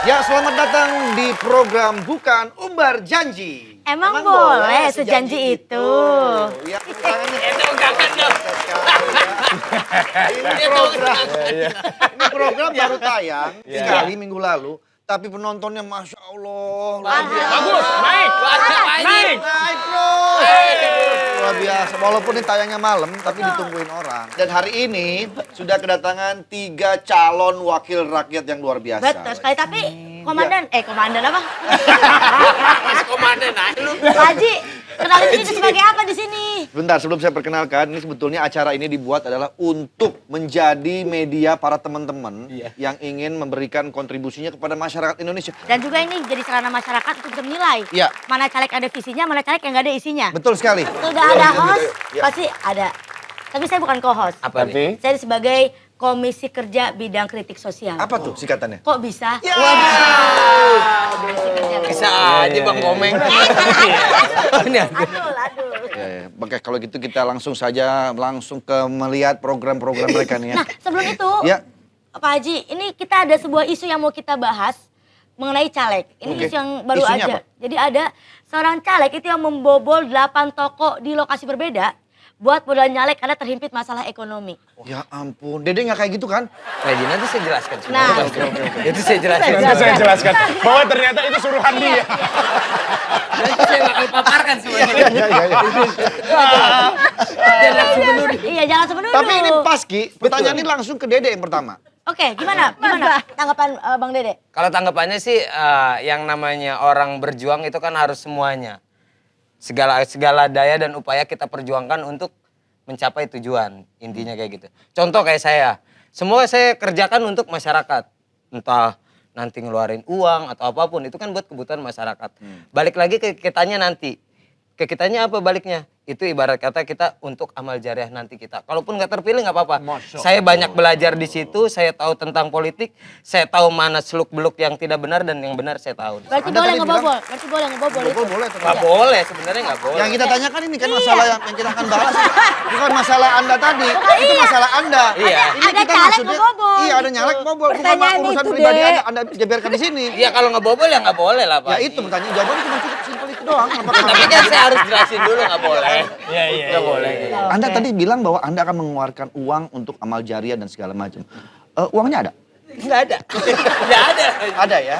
Ya, selamat datang di program Bukan Umbar Janji. Emang boleh sejanji itu? Ya, ini program baru tayang sekali minggu lalu. Tapi penontonnya Masya Allah. Bagus, naik. Naik terus. Luar biasa. Walaupun ini tayangnya malam, tapi ditungguin orang. Dan hari ini sudah kedatangan 3 calon wakil rakyat yang luar biasa. Betul sekali, tapi komandan apa? Komandan lu. Pak Haji, kenalin ini sebagai apa di sini? Bentar, sebelum saya perkenalkan, ini sebetulnya acara ini dibuat adalah untuk menjadi media para teman-teman yang ingin memberikan kontribusinya kepada masyarakat Indonesia. Dan juga ini jadi sarana masyarakat untuk bisa menilai Iya. mana caleg ada visinya, mana caleg yang nggak ada isinya. Betul sekali. Sudah ada host, pasti ada. Tapi saya bukan co-host. Apa nih? Saya sebagai Komisi Kerja Bidang Kritik Sosial. Apa tuh sikatannya? Kok bisa? Komisi Kerja. Bisa aja Bang Komeng. Ini ada. Aduh. Ya. Oke, kalau gitu kita langsung ke melihat program-program mereka nih ya. Nah, sebelum itu, Ya. Pak Haji, ini kita ada sebuah isu yang mau kita bahas mengenai caleg. Ini Oke. isu yang baru Isunya aja. apa? Jadi ada seorang caleg itu yang membobol 8 toko di lokasi berbeda buat modal nyalek karena terhimpit masalah ekonomi. Ya ampun, Dede nggak kayak gitu kan? Lagi nanti saya jelaskan semua. Nah. Itu saya jelaskan. Nanti saya jelaskan bahwa ternyata itu suruhan dia. Nanti saya bakal paparkan semuanya. Iya, jangan sepenuhnya. Tapi ini pas Ki, pertanyaan ini langsung ke Dede yang pertama. Oke, gimana tanggapan Bang Dede? Kalau tanggapannya sih yang namanya orang berjuang itu kan harus semuanya. Segala daya dan upaya kita perjuangkan untuk mencapai tujuan. Intinya kayak gitu. Contoh kayak saya. Semua saya kerjakan untuk masyarakat. Entah nanti ngeluarin uang atau apapun. Itu kan buat kebutuhan masyarakat. Balik lagi ke kitanya nanti. Ke kitanya apa baliknya? Itu ibarat kata kita untuk amal jariah nanti kita. Kalaupun nggak terpilih nggak apa-apa. Saya banyak belajar di situ, saya tahu tentang politik, saya tahu mana seluk-beluk yang tidak benar dan yang benar saya tahu. Berarti Anda boleh tadi ngebobol. Berarti boleh ngebobol itu. Boleh atau Nggak boleh, sebenarnya nggak boleh. Yang kita tanyakan ini kan masalah yang kita akan bahas. Bukan masalah Anda tadi. Itu masalah Anda. Iya. Ini Ada kita caleg maksudnya. ngebobol, Iya, ada gitu. nyalek bobol. Bukan Pertanyaan urusan itu, pribadi Dek. Anda biarkan di sini. Iya kalau ngebobol ya nggak boleh lah Pak. Ya itu pertanyaan jawabannya cuma cukup simpel itu doang. Apakah Tapi kan saya harus jelasin dulu nggak boleh. Iya. Nggak boleh. Anda tadi bilang bahwa Anda akan mengeluarkan uang untuk amal jariah dan segala macam. Uangnya ada? Nggak ada. Nggak ada. Ada ya?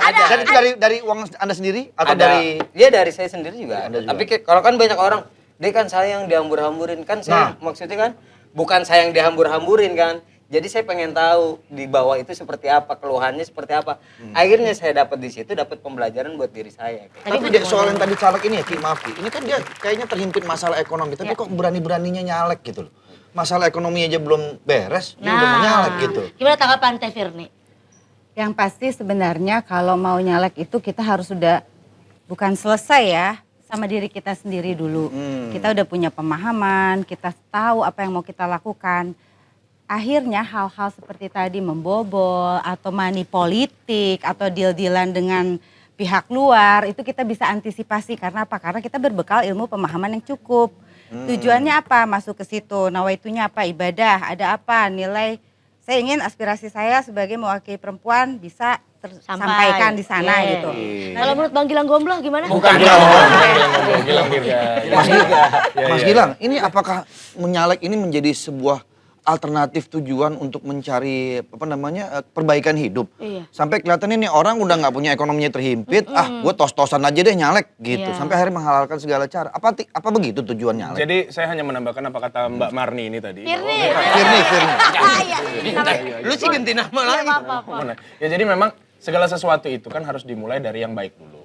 Dari uang Anda sendiri atau Ada. dari Iya dari saya sendiri juga Anda ada. juga. Tapi kalau kan banyak orang, dia kan sayang dihambur-hamburin kan saya maksudnya kan bukan sayang dihambur-hamburin kan. Jadi saya pengen tahu di bawah itu seperti apa, keluhannya seperti apa. Akhirnya saya dapat di situ dapat pembelajaran buat diri saya. Tapi dia soal yang tadi caleg ini ya Ki, maaf Ki. Ini kan dia kayaknya terhimpit masalah ekonomi, tapi kok berani-beraninya nyalek gitu loh. Masalah ekonomi aja belum beres, dia udah mau nyalek gitu. Gimana tanggapan Teh Firni? Yang pasti sebenarnya kalau mau nyalek itu kita harus sudah bukan selesai ya sama diri kita sendiri dulu. Kita udah punya pemahaman, kita tahu apa yang mau kita lakukan. Akhirnya hal-hal seperti tadi membobol atau money politik atau deal-dealan dengan pihak luar itu kita bisa antisipasi karena apa? Karena kita berbekal ilmu pemahaman yang cukup. Tujuannya apa? Masuk ke situ. Nawaitunya apa? Ibadah. Ada apa? Nilai. Saya ingin aspirasi saya sebagai mewakili perempuan bisa tersampaikan di sana Iya. gitu. Kalau menurut Bang Gilang Gombloh gimana? Mas Gilang, ini apakah menyalek ini menjadi sebuah alternatif tujuan untuk mencari perbaikan hidup? Iya. Sampai kelihatannya nih orang udah nggak punya ekonominya terhimpit, gue tos-tosan aja deh nyalek gitu. Iya. Sampai akhirnya menghalalkan segala cara. Apa begitu tujuan nyalek? Jadi saya hanya menambahkan apa kata Mbak Marni ini tadi. Firni. Firni. Lu sih ganti nama lagi. Mana? Ya jadi memang segala sesuatu itu kan harus dimulai dari yang baik dulu.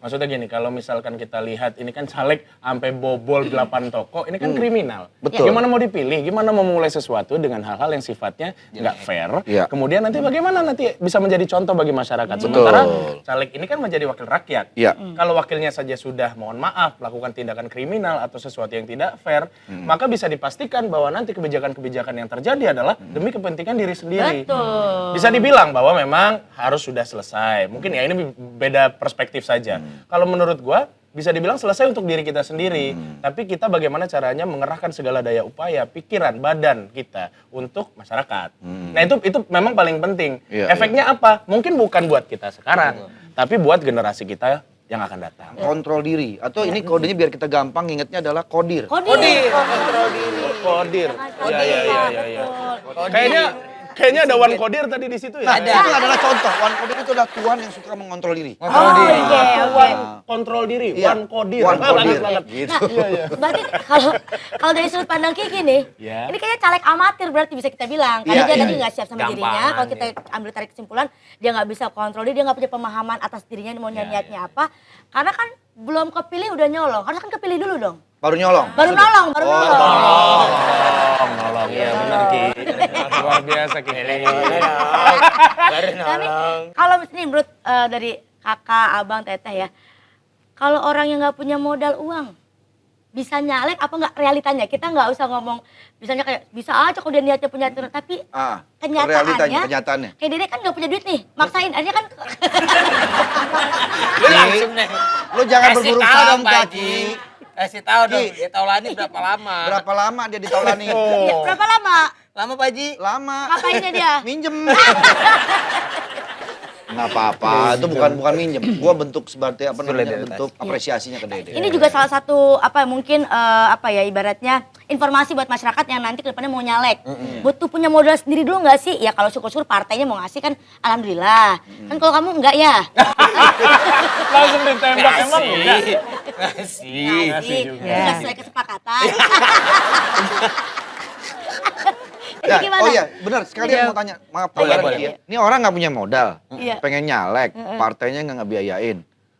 Maksudnya gini, kalau misalkan kita lihat ini kan caleg sampai bobol 8 toko, ini kan kriminal. Betul. Gimana mau dipilih? Gimana mau memulai sesuatu dengan hal-hal yang sifatnya nggak fair? Iya. Kemudian nanti bagaimana nanti bisa menjadi contoh bagi masyarakat. Sementara caleg ini kan menjadi wakil rakyat. Iya. Kalau wakilnya saja sudah mohon maaf melakukan tindakan kriminal atau sesuatu yang tidak fair, maka bisa dipastikan bahwa nanti kebijakan-kebijakan yang terjadi adalah demi kepentingan diri sendiri. Betul. Bisa dibilang bahwa memang harus sudah selesai. Mungkin ya ini beda perspektif saja. Kalau menurut gua bisa dibilang selesai untuk diri kita sendiri. Tapi kita bagaimana caranya mengerahkan segala daya upaya, pikiran, badan kita untuk masyarakat. Nah itu memang paling penting. Iya, Efeknya apa? Mungkin bukan buat kita sekarang, tapi buat generasi kita yang akan datang. Kontrol diri. Atau ini kodenya biar kita gampang ingetnya adalah kodir. Kodir. Kodir. Kodir. Iya. Kayaknya ada Wan Kodir tadi di situ ya. Nah, itu adalah contoh. One kodir itu adalah tuan yang suka mengontrol diri. Kontrol diri. Oke. Kontrol diri, Iya. Wan Kodir. Wan Kodir. Banget. Gitu. Berarti kalau dari sudut pandang Kiki nih, Ya. ini kayaknya caleg amatir berarti bisa kita bilang. Karena Iya, dia iya, tadi iya. nggak siap sama Gampangan, dirinya. Kalau kita iya. ambil tarik kesimpulan, dia nggak bisa kontrol diri, dia nggak punya pemahaman atas dirinya mau niatnya apa. Karena kan belum kepilih udah nyolong. Harus kan kepilih dulu dong. Baru nyolong. Baru nolong. Nolong. Iya benar Ki. Luar biasa Ki. Baru Tapi nolong. kalau misalnya menurut dari kakak, abang, teteh ya, kalau orang yang nggak punya modal uang, bisa nyalek apa nggak realitanya? Kita nggak usah ngomong, misalnya kayak bisa aja kalau dia niatnya punya turun, tapi kenyataannya, kayak dia kan nggak punya duit nih, maksain, akhirnya kan Lu langsung nih. Lu jangan Kasih berburu tahu dong, sangka, Pak Ki. Haji. Kasih tahu dong, Ki. dia taulani berapa lama? Berapa lama dia ditaulani? ya, berapa lama Lama Pak Haji? Lama. ngapainnya dia? Minjem. Nggak apa-apa, itu bukan minjem. Gua bentuk seperti apa namanya, Solidaritas. bentuk apresiasinya ke Dede. Ini juga salah satu apa mungkin apa ya ibaratnya informasi buat masyarakat yang nanti kedepannya mau nyalek. Butuh punya modal sendiri dulu nggak sih? Ya kalau syukur-syukur partainya mau ngasih kan alhamdulillah. Kan kalau kamu enggak ya. Langsung ditembak emang enggak? Ngasih. Ngasih. juga. Sudah sesuai kesepakatan. Ya, Gimana? oh iya, benar. Sekalian mau tanya, maaf Boleh, Pak boleh. Ki ya. Ini orang nggak punya modal, Iya. pengen nyalek, partainya nggak ngebiayain.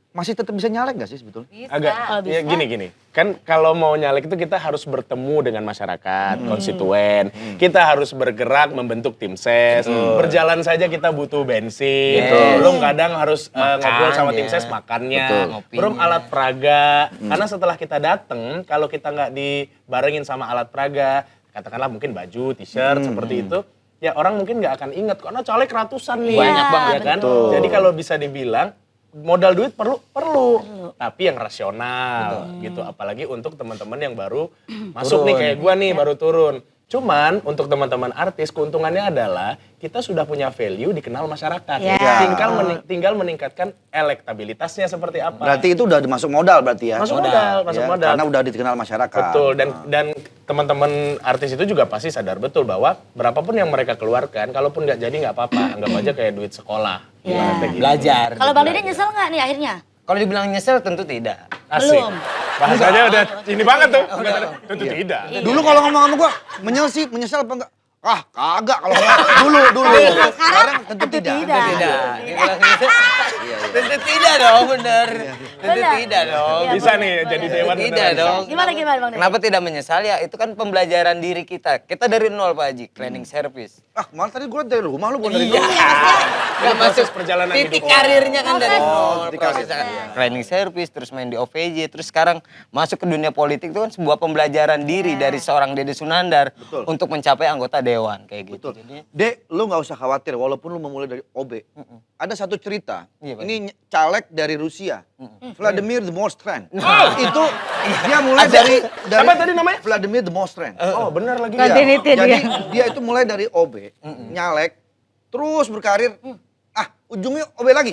Masih tetap bisa nyalek nggak sih sebetulnya? Agak Kalau ya bisa. gini. Kan kalau mau nyalek itu kita harus bertemu dengan masyarakat, konstituen. Kita harus bergerak membentuk tim ses. Berjalan saja kita butuh bensin. Yes. Belum kadang harus ngobrol sama tim Makannya. ses makannya. Betul. Ngopinya. Belum alat peraga. Karena setelah kita datang, kalau kita nggak dibarengin sama alat peraga, katakanlah mungkin baju, t-shirt seperti itu, ya orang mungkin nggak akan ingat karena caleg ratusan nih. Banyak banget. Ya kan? Betul. Jadi kalau bisa dibilang modal duit perlu, tapi yang rasional gitu. Apalagi untuk teman-teman yang baru masuk nih kayak gua nih baru turun. Cuman untuk teman-teman artis keuntungannya adalah kita sudah punya value dikenal masyarakat. Ya. Tinggal meningkatkan elektabilitasnya seperti apa. Berarti itu udah dimasuk modal berarti ya? Masuk modal, masuk Ya, modal. Karena udah dikenal masyarakat. Betul, dan teman-teman artis itu juga pasti sadar betul bahwa berapapun yang mereka keluarkan, kalaupun nggak jadi nggak apa-apa, anggap aja kayak duit sekolah. Ya. Ibaratnya gitu. Belajar. Kalau Bang Dede nyesel nggak nih akhirnya? Kalau dibilang nyesel tentu tidak. Asik. Belum. Bahasanya udah ini banget tuh. Tentu tidak. Dulu kalau ngomong sama gua, menyesal apa enggak? Ah, kagak kalau ngomong. Dulu. Sekarang tentu tidak. tidak. Tidak. Dibilang nyesel. Tentu tidak dong, bener. Tentu Bener. tidak dong. Iya, Bisa bener, nih bener. jadi dewan Tidak beneran. dong. Gimana Bang Dede? Kenapa tidak menyesal ya? Itu kan pembelajaran diri kita. Kita dari nol Pak Haji, cleaning service. Ah, malah tadi gua dari rumah lu bukan dari Iya. rumah. Gak masuk perjalanan titik hidup. karirnya kan dari Proses. nol. titik Prosesnya kan. Cleaning service, terus main di OVJ, terus sekarang masuk ke dunia politik itu kan sebuah pembelajaran diri dari seorang Dede Sunandar untuk mencapai anggota dewan kayak gitu. Betul. Jadi Dek, lu nggak usah khawatir walaupun lu memulai dari OB. Ada satu cerita. Iya, Pak. Ini caleg dari Rusia. Vladimir Demostran. Itu dia mulai dari Siapa tadi namanya? Vladimir Demostran. Oh benar lagi. Ganti Iya. nitip Jadi dia. dia itu mulai dari OB, nyalek, terus berkarir. Ah, ujungnya OB lagi.